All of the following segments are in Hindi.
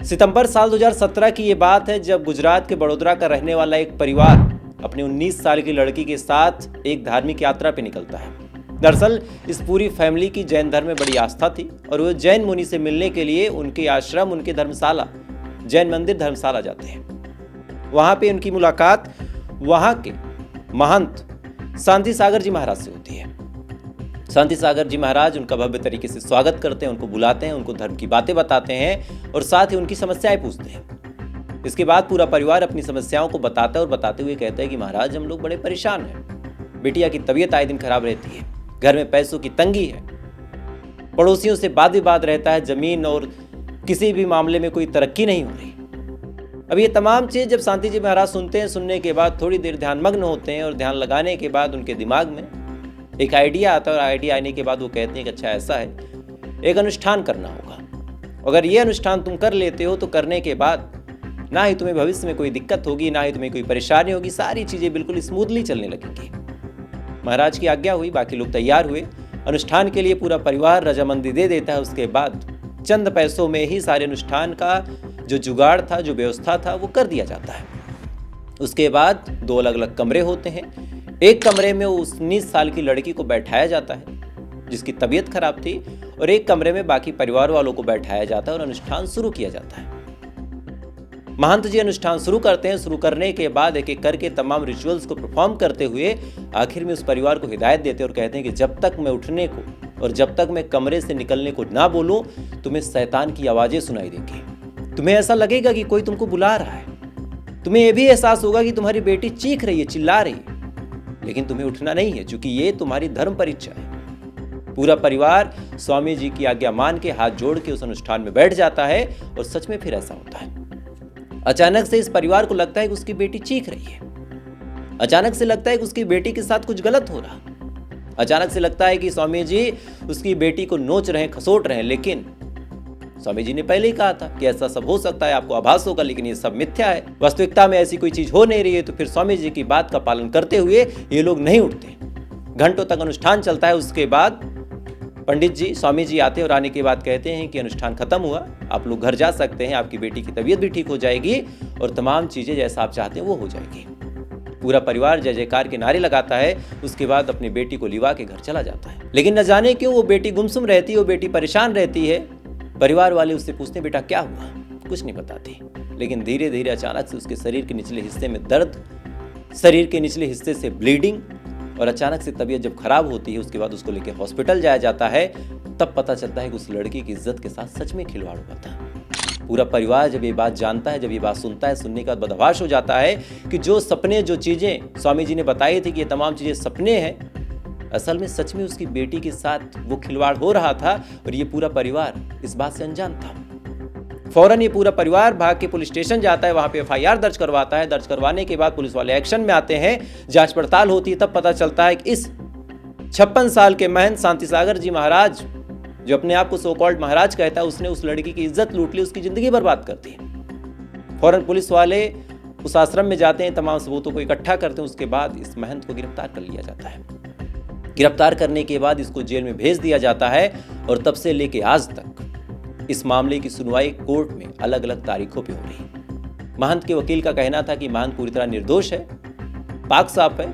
सितंबर साल 2017 की ये बात है जब गुजरात के बड़ोदरा का रहने वाला एक परिवार अपनी 19 साल की लड़की के साथ एक धार्मिक यात्रा पे निकलता है। दरअसल इस पूरी फैमिली की जैन धर्म में बड़ी आस्था थी और वो जैन मुनि से मिलने के लिए उनके आश्रम, उनके धर्मशाला, जैन मंदिर धर्मशाला जाते हैं। वहाँ पे उनकी मुलाकात वहाँ के महंत शांति सागर जी महाराज से होती है। शांति सागर जी महाराज उनका भव्य तरीके से स्वागत करते हैं, उनको बुलाते हैं, उनको धर्म की बातें बताते हैं और साथ ही उनकी समस्याएं पूछते हैं। इसके बाद पूरा परिवार अपनी समस्याओं को बताता है और बताते हुए कहते हैं कि महाराज हम लोग बड़े परेशान हैं। बिटिया की तबीयत आए दिन खराब रहती है, घर में पैसों की तंगी है, पड़ोसियों से वाद विवाद रहता है, जमीन और किसी भी मामले में कोई तरक्की नहीं हो रही। अब ये तमाम चीज़ जब शांति जी महाराज सुनते हैं, सुनने के बाद थोड़ी देर ध्यानमग्न होते हैं और ध्यान लगाने के बाद उनके दिमाग में एक आइडिया आता है और आइडिया आने के बाद वो कहते हैं कि अच्छा ऐसा है, एक अनुष्ठान करना होगा। अगर ये अनुष्ठान तुम कर लेते हो तो करने के बाद ना ही तुम्हें भविष्य में कोई दिक्कत होगी, ना ही तुम्हें कोई परेशानी होगी, सारी चीज़ें बिल्कुल स्मूथली चलने लगेंगी। महाराज की आज्ञा हुई, बाकी लोग तैयार हुए। अनुष्ठान के लिए पूरा परिवार रजामंदी दे देता है। उसके बाद चंद पैसों में ही सारे अनुष्ठान का जो जुगाड़ था, जो व्यवस्था था, वो कर दिया जाता है। उसके बाद 2 अलग अलग कमरे होते हैं। एक कमरे में उस 19 साल की लड़की को बैठाया जाता है जिसकी तबीयत खराब थी, और एक कमरे में बाकी परिवार वालों को बैठाया जाता है और अनुष्ठान शुरू किया जाता है। महंत जी अनुष्ठान शुरू करते हैं। शुरू करने के बाद एक एक करके तमाम रिचुअल्स को परफॉर्म करते हुए आखिर में उस परिवार को हिदायत देते और कहते हैं कि जब तक मैं उठने को और जब तक मैं कमरे से निकलने को ना बोलूं, तुम्हें शैतान की आवाजें सुनाई देंगी। तुम्हें ऐसा लगेगा कि कोई तुमको बुला रहा है। तुम्हें यह भी एहसास होगा कि तुम्हारी बेटी चीख रही है, चिल्ला रही है, लेकिन तुम्हें उठना नहीं है क्योंकि ये तुम्हारी धर्म परीक्षा है। पूरा परिवार स्वामी जी की आज्ञा मान के हाथ जोड़ के उस अनुष्ठान में बैठ जाता है और सच में फिर ऐसा होता है। अचानक से इस परिवार को लगता है कि उसकी बेटी चीख रही है। अचानक से लगता है कि उसकी बेटी के साथ कुछ गलत हो रहा। अचानक से लगता है कि स्वामी जी उसकी बेटी को नोच रहे हैं, खसोट रहे हैं, लेकिन स्वामी जी ने पहले ही कहा था कि ऐसा सब हो सकता है, आपको आभास होगा, लेकिन ये सब मिथ्या है। वास्तविकता में ऐसी कोई चीज हो नहीं रही है। तो फिर स्वामी जी की बात का पालन करते हुए ये लोग नहीं उठते। घंटों तक अनुष्ठान चलता है। उसके बाद पंडित जी, स्वामी जी आते हैं और आने के बाद कहते हैं कि अनुष्ठान खत्म हुआ, आप लोग घर जा सकते हैं, आपकी बेटी की तबीयत भी ठीक हो जाएगी और तमाम चीजें जैसा आप चाहते हैं वो हो जाएगी। पूरा परिवार जय जयकार के नारे लगाता है। उसके बाद अपनी बेटी को लिवा के घर चला जाता है। लेकिन न जाने क्यों वो बेटी गुमसुम रहती है, वो बेटी परेशान रहती है। परिवार वाले उससे पूछते हैं बेटा क्या हुआ, कुछ नहीं बताती। लेकिन धीरे धीरे अचानक से उसके शरीर के निचले हिस्से में दर्द, शरीर के निचले हिस्से से ब्लीडिंग, और अचानक से तबीयत जब खराब होती है उसके बाद उसको लेकर हॉस्पिटल जाया जाता है। तब पता चलता है कि उस लड़की की इज्जत के साथ सच में खिलवाड़ हुआ था। पूरा परिवार जब ये बात जानता है, जब ये बात सुनता है, सुनने के बाद बदहवाश हो जाता है कि जो सपने, जो चीजें स्वामी जी ने बताई थी कि ये तमाम चीजें सपने हैं, असल में सच में उसकी बेटी के साथ वो खिलवाड़ हो रहा था और ये पूरा परिवार इस बात से अनजान था। फौरन ये पूरा परिवार भाग के पुलिस स्टेशन जाता है, वहां पे एफआईआर दर्ज करवाता है। दर्ज करवाने के बाद पुलिस वाले एक्शन में आते हैं, जांच पड़ताल होती है। तब पता चलता है कि इस 56 साल के महंत शांति सागर जी महाराज, जो अपने आप को सो कॉल्ड महाराज कहता है, उसने उस लड़की की इज्जत लूट ली, उसकी जिंदगी बर्बाद कर दी। फौरन पुलिस वाले उस आश्रम में जाते हैं, तमाम सबूतों को इकट्ठा करते हैं। उसके बाद इस महंत को गिरफ्तार कर लिया जाता है। गिरफ्तार करने के बाद इसको जेल में भेज दिया जाता है और तब से लेके आज तक इस मामले की सुनवाई कोर्ट में अलग अलग तारीखों पे हो रही है। महंत के वकील का कहना था कि महंत पूरी तरह निर्दोष है, पाक साफ है।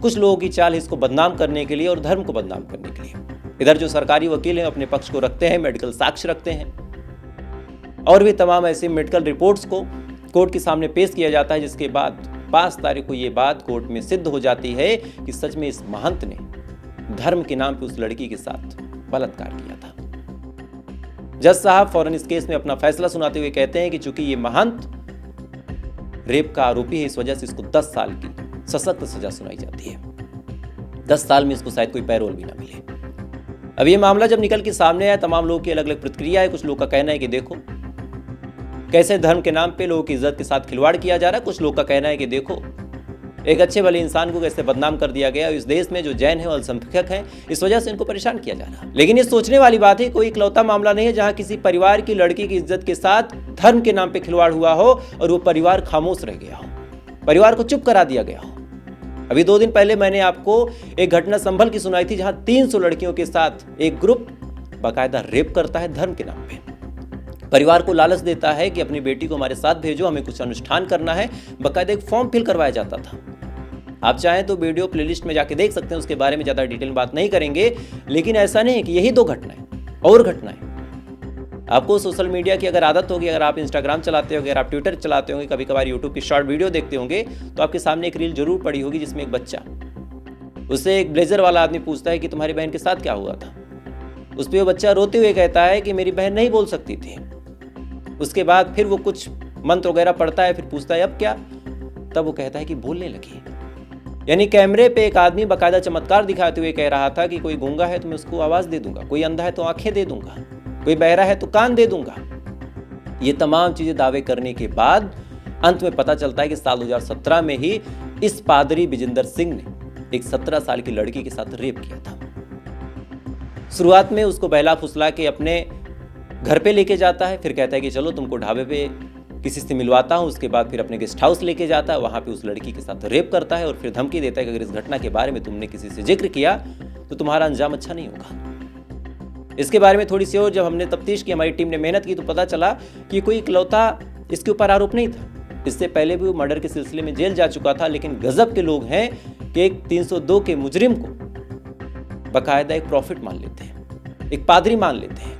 कुछ लोगों की चाल इसको बदनाम करने के लिए और धर्म को बदनाम करने के लिए। इधर जो सरकारी वकील हैं अपने पक्ष को रखते हैं, मेडिकल साक्ष्य रखते हैं और भी तमाम ऐसी मेडिकल रिपोर्ट्स को कोर्ट के सामने पेश किया जाता है, जिसके बाद 5 तारीख को ये बात कोर्ट में सिद्ध हो जाती है कि सच में इस महंत ने धर्म के नाम पे उस लड़की के साथ बलात्कार किया था। जज साहब फौरन इस केस में अपना फैसला सुनाते हुए कहते हैं कि चूंकि ये महंत रेप का आरोपी है, इस वजह से इसको 10 साल की सशक्त सजा सुनाई जाती है। 10 साल में इसको शायद कोई पैरोल भी ना मिले। अब ये मामला जब निकल के सामने आया, तमाम लोगों की अलग अलग प्रतिक्रिया है। कुछ लोग का कहना है कि देखो कैसे धर्म के नाम पे लोगों की इज्जत के साथ खिलवाड़ किया जा रहा है। कुछ लोग का कहना है कि देखो एक अच्छे भले इंसान को कैसे बदनाम कर दिया गया। इस देश में जो जैन है और अल्पसंख्यक है, इस वजह से इनको परेशान किया जा रहा है। लेकिन ये सोचने वाली बात है, कोई इकलौता मामला नहीं है जहां किसी परिवार की लड़की की इज्जत के साथ धर्म के नाम पे खिलवाड़ हुआ हो और वो परिवार खामोश रह गया हो, परिवार को चुप करा दिया गया हो। अभी 2 दिन पहले मैंने आपको एक घटना संभल की सुनाई थी, जहां 300 लड़कियों के साथ एक ग्रुप बाकायदा रेप करता है धर्म के नाम पे। परिवार को लालच देता है कि अपनी बेटी को हमारे साथ भेजो, हमें कुछ अनुष्ठान करना है। बाकायदा एक फॉर्म फिल करवाया जाता था। आप चाहें तो वीडियो प्लेलिस्ट में जाके देख सकते हैं, उसके बारे में ज़्यादा डिटेल में बात नहीं करेंगे। लेकिन ऐसा नहीं है कि यही 2 घटनाएं, और घटनाएं। आपको सोशल मीडिया की अगर आदत होगी, अगर आप इंस्टाग्राम चलाते होंगे, अगर आप ट्विटर चलाते होंगे, कभी कभार यूट्यूब की शॉर्ट वीडियो देखते होंगे, तो आपके सामने एक रील जरूर पड़ी होगी जिसमें एक बच्चा, उससे एक ब्लेजर वाला आदमी पूछता है कि तुम्हारी बहन के साथ क्या हुआ था। उस पर वो बच्चा रोते हुए कहता है कि मेरी बहन नहीं बोल सकती थी। उसके बाद फिर वो कुछ मंत्र वगैरह पढ़ता है, फिर पूछता है अब क्या, तब वो कहता है कि बोलने लगी। यानी कैमरे पे एक आदमी बाकायदा चमत्कार दिखाते हुए कह रहा था कि कोई गूंगा है तो मैं उसको आवाज दे दूंगा, कोई अंधा है तो आंखें दे दूंगा, कोई बहरा है तो कान दे दूंगा। ये तमाम चीजें दावे करने के बाद अंत में पता चलता है कि साल 2017 में ही इस पादरी विजेंद्र सिंह ने एक 17 साल की लड़की के साथ रेप किया था। शुरुआत में उसको बहला फुसला के अपने घर पे लेके जाता है, फिर कहता है कि चलो तुमको ढाबे पे किसी से मिलवाता हूँ। उसके बाद फिर अपने गेस्ट हाउस लेके जाता है, वहाँ पे उस लड़की के साथ रेप करता है और फिर धमकी देता है कि अगर इस घटना के बारे में तुमने किसी से जिक्र किया तो तुम्हारा अंजाम अच्छा नहीं होगा। इसके बारे में थोड़ी सी और जब हमने तफ्तीश की, हमारी टीम ने मेहनत की, तो पता चला कि कोई इकलौता इसके ऊपर आरोप नहीं था। इससे पहले भी वो मर्डर के सिलसिले में जेल जा चुका था। लेकिन गजब के लोग हैं कि एक 302 के मुजरिम को बाकायदा एक प्रॉफिट मान लेते हैं, एक पादरी मान लेते हैं।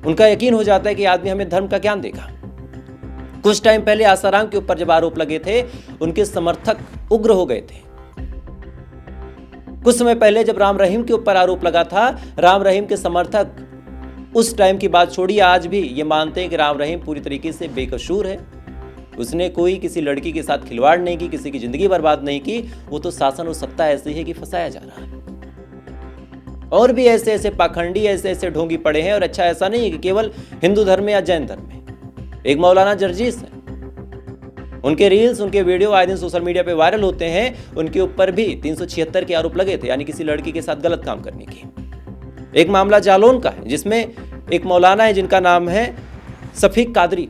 उनका यकीन हो जाता है कि आदमी हमें धर्म का ज्ञान देगा। कुछ टाइम पहले आसाराम के ऊपर जब आरोप लगे थे, उनके समर्थक उग्र हो गए थे। कुछ समय पहले जब राम रहीम के ऊपर आरोप लगा था, राम रहीम के समर्थक उस टाइम की बात छोड़िए, आज भी ये मानते हैं कि राम रहीम पूरी तरीके से बेकसूर है। उसने कोई किसी लड़की के साथ खिलवाड़ नहीं की, किसी की जिंदगी बर्बाद नहीं की। वो तो शासन और सत्ता ऐसी है कि फंसाया जा रहा है। और भी ऐसे ऐसे पाखंडी, ऐसे ऐसे ढोंगी पड़े हैं। और अच्छा, ऐसा नहीं है कि केवल हिंदू धर्म में या जैन धर्म में। एक मौलाना जर्जीस है, उनके रील्स, उनके वीडियो आए दिन सोशल मीडिया पे वायरल होते हैं। उनके ऊपर भी 376 के आरोप लगे थे, यानी किसी लड़की के साथ गलत काम करने की। एक मामला जालौन का है, जिसमें एक मौलाना है जिनका नाम है सफीक कादरी।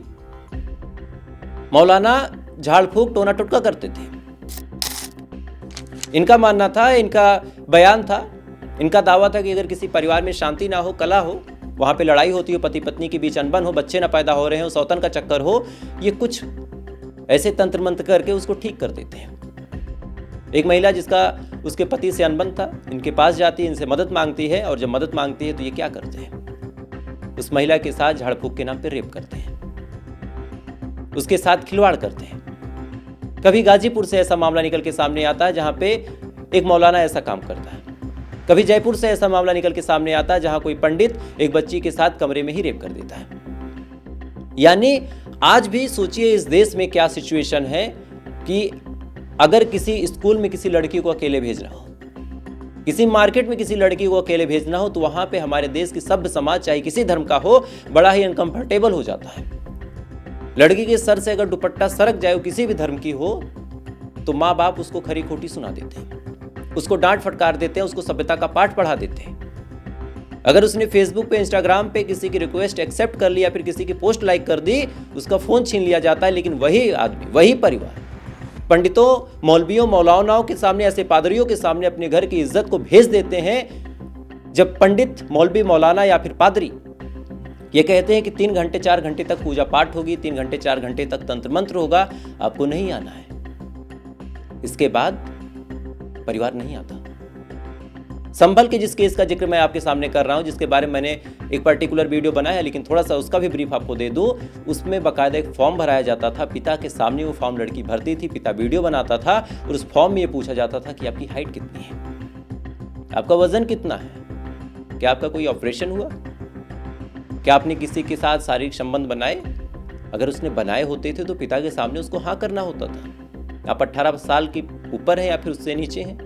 मौलाना झाड़ फूक टोना टुटका करते थे। इनका मानना था, इनका बयान था, इनका दावा था कि अगर किसी परिवार में शांति ना हो, कला हो, वहाँ पे लड़ाई होती हो, पति पत्नी के बीच अनबन हो, बच्चे ना पैदा हो रहे हो, सौतन का चक्कर हो, ये कुछ ऐसे तंत्र मंत्र करके उसको ठीक कर देते हैं। एक महिला जिसका उसके पति से अनबन था, इनके पास जाती है, इनसे मदद मांगती है। और जब मदद मांगती है तो ये क्या करते हैं, उस महिला के साथ झाड़ फूक के नाम पे रेप करते हैं, उसके साथ खिलवाड़ करते हैं। कभी गाजीपुर से ऐसा मामला निकल के सामने आता है जहाँ पे एक मौलाना ऐसा काम करता है। कभी जयपुर से ऐसा मामला निकल के सामने आता है जहां कोई पंडित एक बच्ची के साथ कमरे में ही रेप कर देता है। यानी आज भी सोचिए इस देश में क्या सिचुएशन है कि अगर किसी स्कूल में किसी लड़की को अकेले भेजना हो, किसी मार्केट में किसी लड़की को अकेले भेजना हो, तो वहां पे हमारे देश की सभ्य समाज, चाहे किसी धर्म का हो, बड़ा ही अनकंफर्टेबल हो जाता है। लड़की के सर से अगर दुपट्टा सरक जाए, किसी भी धर्म की हो, तो माँ बाप उसको खरी खोटी सुना देते हैं, उसको डांट फटकार देते हैं, उसको सभ्यता का पाठ पढ़ा देते हैं। अगर उसने फेसबुक पे, इंस्टाग्राम पे किसी की रिक्वेस्ट एक्सेप्ट कर लिया, फिर किसी की पोस्ट लाइक कर दी, उसका फोन छीन लिया जाता है। लेकिन वही आदमी, वही परिवार पंडितों, मौलवियों, मौलानाओं के सामने, ऐसे पादरियों के सामने अपने घर की इज्जत को भेज देते हैं। जब पंडित, मौलवी, मौलाना या फिर पादरी ये कहते हैं कि 3 घंटे 4 घंटे तक पूजा पाठ होगी, 3 घंटे 4 घंटे तक तंत्र मंत्र होगा, आपको नहीं आना है, इसके बाद परिवार नहीं आता। संभल के जिस केस का जिक्र मैं आपके सामने कर रहा हूं, जिसके बारे में मैंने एक पर्टिकुलर वीडियो बनाया है, लेकिन थोड़ा सा उसका भी ब्रीफ आपको दे दूं। उसमें बाकायदा एक फॉर्म भराया जाता था, पिता के सामने वो फॉर्म लड़की भरती थी, पिता वीडियो बनाता था और उस फॉर्म में ये पूछा जाता था कि आपकी हाइट कितनी है, आपका वजन कितना है, क्या आपका कोई ऑपरेशन हुआ, क्या आपने किसी के साथ शारीरिक संबंध बनाए। अगर उसने बनाए होते थे तो पिता के सामने उसको हाँ करना होता था। आप 18 साल के ऊपर है या फिर उससे नीचे हैं,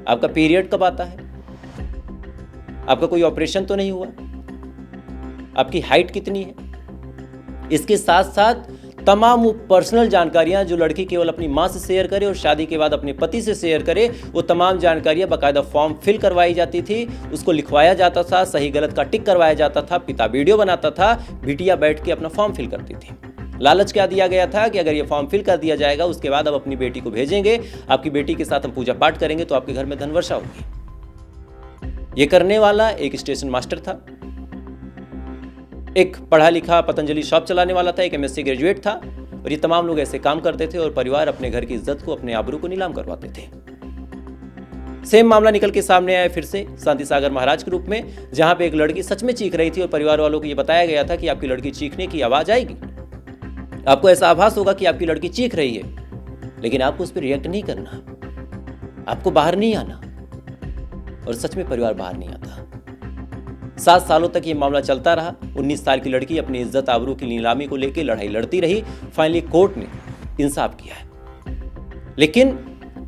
आपका पीरियड कब आता है, आपका कोई ऑपरेशन तो नहीं हुआ, आपकी हाइट कितनी है। इसके साथ साथ तमाम पर्सनल जानकारियां जो लड़की केवल अपनी मां से शेयर करे और शादी के बाद अपने पति से शेयर करे, वो तमाम जानकारियां बाकायदा फॉर्म फिल करवाई जाती थी, उसको लिखवाया जाता था, सही गलत का टिक करवाया जाता था, पिता वीडियो बनाता था, बिटिया बैठ के अपना फॉर्म फिल करती थी। लालच क्या दिया गया था कि अगर ये फॉर्म फिल कर दिया जाएगा, उसके बाद अब अपनी बेटी को भेजेंगे, आपकी बेटी के साथ हम पूजा पाठ करेंगे तो आपके घर में धन वर्षा होगी। ये करने वाला एक स्टेशन मास्टर था। एक पढ़ा लिखा पतंजलि शॉप चलाने वाला था, एक एमएससी ग्रेजुएट था, और ये तमाम लोग ऐसे काम करते थे और परिवार अपने घर की इज्जत को, अपने आबरू को नीलाम करवाते थे। सेम मामला निकल के सामने आया फिर से शांति सागर महाराज के रूप में, जहां पे एक लड़की सच में चीख रही थी और परिवार वालों को यह बताया गया था कि आपकी लड़की चीखने की आवाज आएगी, आपको ऐसा आभास होगा कि आपकी लड़की चीख रही है, लेकिन आपको उस पर रिएक्ट नहीं करना, आपको बाहर नहीं आना। और सच में परिवार बाहर नहीं आता। 7 सालों तक ये मामला चलता रहा। 19 साल की लड़की अपनी इज्जत आबरू की नीलामी को लेकर लड़ाई लड़ती रही। फाइनली कोर्ट ने इंसाफ किया है, लेकिन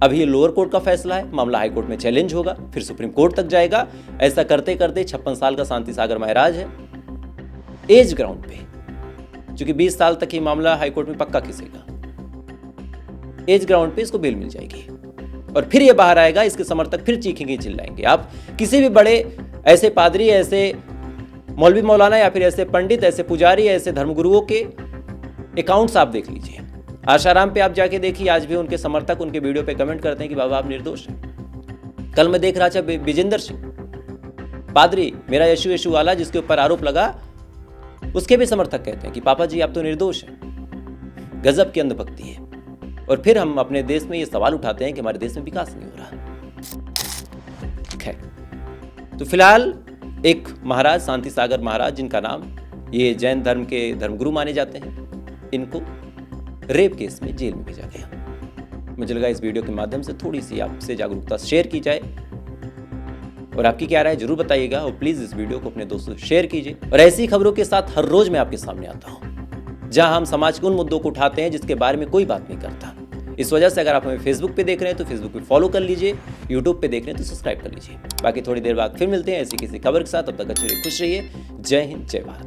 अभी ये लोअर कोर्ट का फैसला है, मामला हाई कोर्ट में चैलेंज होगा, फिर सुप्रीम कोर्ट तक जाएगा। ऐसा करते करते 56 साल का शांति सागर महाराज है, एज ग्राउंड पे, क्योंकि 20 साल तक ये मामला हाई कोर्ट में पक्का खिसेगा, एज ग्राउंड पे इसको बेल मिल जाएगी और फिर ये बाहर आएगा। इसके समर्थक फिर चीखेंगे, चिल्लाएंगे। आप किसी भी बड़े ऐसे पादरी, ऐसे मौलवी मौलाना या फिर ऐसे पंडित, ऐसे पुजारी, ऐसे धर्मगुरुओं के अकाउंट्स आप देख लीजिए। आशाराम पे आप जाके देखिए, आज भी उनके समर्थक उनके वीडियो पे कमेंट करते हैं कि बाबा आप निर्दोष हैं। कल मैं देख रहा था विजेंद्र सिंह पादरी, मेरा यशु यशु वाला, जिसके ऊपर आरोप लगा, उसके भी समर्थक कहते हैं कि पापा जी आप तो निर्दोष हैं। गजब की अंधभक्ति है। और फिर हम अपने देश में ये सवाल उठाते हैं कि हमारे देश में विकास नहीं हो रहा। खैर, तो फिलहाल एक महाराज शांति सागर महाराज, जिनका नाम ये जैन धर्म के धर्मगुरु माने जाते हैं, इनको रेप केस में जेल में भेजा गया। मुझे लगा इस वीडियो के माध्यम से थोड़ी सी आपसे जागरूकता शेयर की जाए, और आपकी क्या राय है जरूर बताइएगा। और प्लीज इस वीडियो को अपने दोस्तों से शेयर कीजिए। और ऐसी खबरों के साथ हर रोज मैं आपके सामने आता हूं, जहां हम समाज के उन मुद्दों को उठाते हैं जिसके बारे में कोई बात नहीं करता। इस वजह से अगर आप हमें फेसबुक पे देख रहे हैं तो फेसबुक पे फॉलो कर लीजिए, यूट्यूब पे देख रहे हैं तो सब्सक्राइब कर लीजिए। बाकी थोड़ी देर बाद फिर मिलते हैं ऐसी किसी खबर के साथ। तब तक अच्छे रहिए, खुश रहिए। जय हिंद, जय भारत।